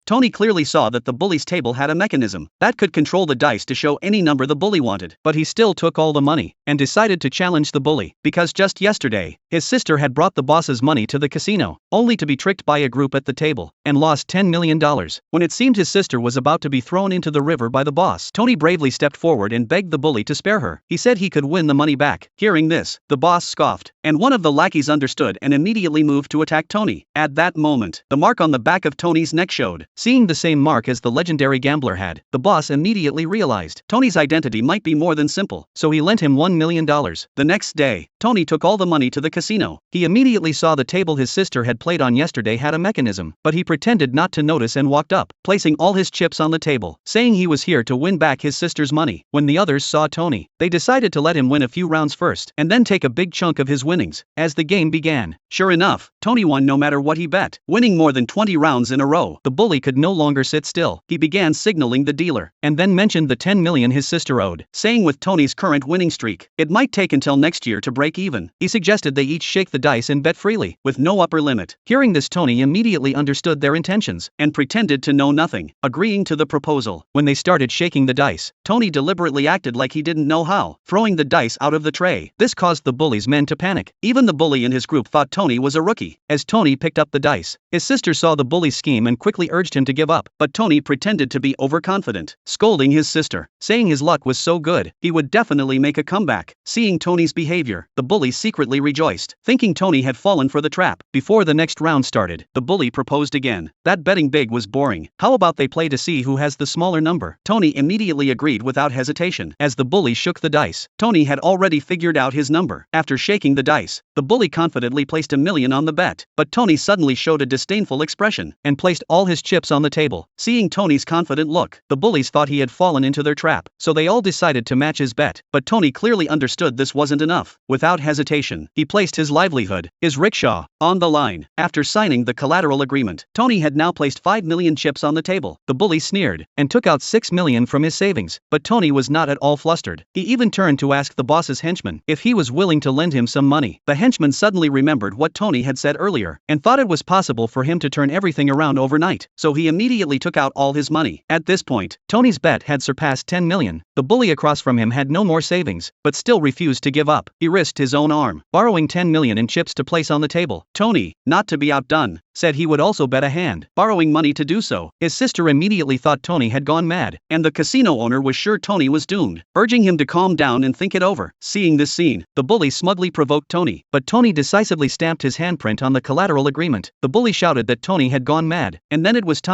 Tony clearly saw that the bully's table had a mechanism that could control the dice to show any number the bully wanted, but he still took all the money and decided to challenge the bully because just yesterday, his sister had brought the boss's money to the casino, only to be tricked by a group at the table and lost $10 million. When it seemed his sister was about to be thrown into the river by the boss, Tony bravely stepped forward and begged the bully to spare her. He said he could win the money back. Hearing this, the boss scoffed, and one of the lackeys understood and immediately moved to attack Tony. At that moment, the mark on the back of Tony's neck showed. Seeing the same mark as the legendary gambler had, the boss immediately realized Tony's identity might be more than simple, so he lent him $1 million. The next day, Tony took all the money to the casino. He immediately saw the table his sister had played on yesterday had a mechanism, but he pretended not to notice and walked up, placing all his chips on the table, saying he was here to win back his sister's money. When the others saw Tony, they decided to let him win a few rounds first, and then take a big chunk of his winnings. As the game began, sure enough, Tony won no matter what he bet, winning more than 20 rounds in a row. The bully could no longer sit still. He began signaling the dealer, and then mentioned the $10 million his sister owed, saying with Tony's current winning streak, it might take until next year to break even. He suggested they each shake the dice and bet freely, with no upper limit. Hearing this, Tony immediately understood their intentions, and pretended to know nothing, agreeing to the proposal. When they started shaking the dice, Tony deliberately acted like he didn't know how, throwing the dice out of the tray. This caused the bully's men to panic. Even the bully and his group thought Tony was a rookie. As Tony picked up the dice, his sister saw the bully's scheme and quickly urged him to give up, but Tony pretended to be overconfident, scolding his sister, saying his luck was so good, he would definitely make a comeback. Seeing Tony's behavior, the bully secretly rejoiced, thinking Tony had fallen for the trap. Before the next round started, the bully proposed again. That betting big was boring. How about they play to see who has the smaller number? Tony immediately agreed without hesitation. As the bully shook the dice, Tony had already figured out his number. After shaking the dice, the bully confidently placed $1 million on the bet, but Tony suddenly showed a disdainful expression and placed all his chips on the table. Seeing Tony's confident look, the bullies thought he had fallen into their trap, so they all decided to match his bet, but Tony clearly understood this wasn't enough. Without hesitation, he placed his livelihood, his rickshaw, on the line. After signing the collateral agreement, Tony had now placed 5 million chips on the table. The bully sneered and took out 6 million from his savings, but Tony was not at all flustered. He even turned to ask the boss's henchman if he was willing to lend him some money. The henchman suddenly remembered what Tony had said earlier and thought it was possible for him to turn everything around overnight, so he immediately took out all his money. At this point, Tony's bet had surpassed 10 million. The bully across from him had no more savings, but still refused to give up. He risked his own arm, borrowing 10 million in chips to place on the table. Tony, not to be outdone, said he would also bet a hand, borrowing money to do so. His sister immediately thought Tony had gone mad, and the casino owner was sure Tony was doomed, urging him to calm down and think it over. Seeing this scene, the bully smugly provoked Tony, but Tony decisively stamped his handprint on the collateral agreement. The bully shouted that Tony had gone mad, and then it was time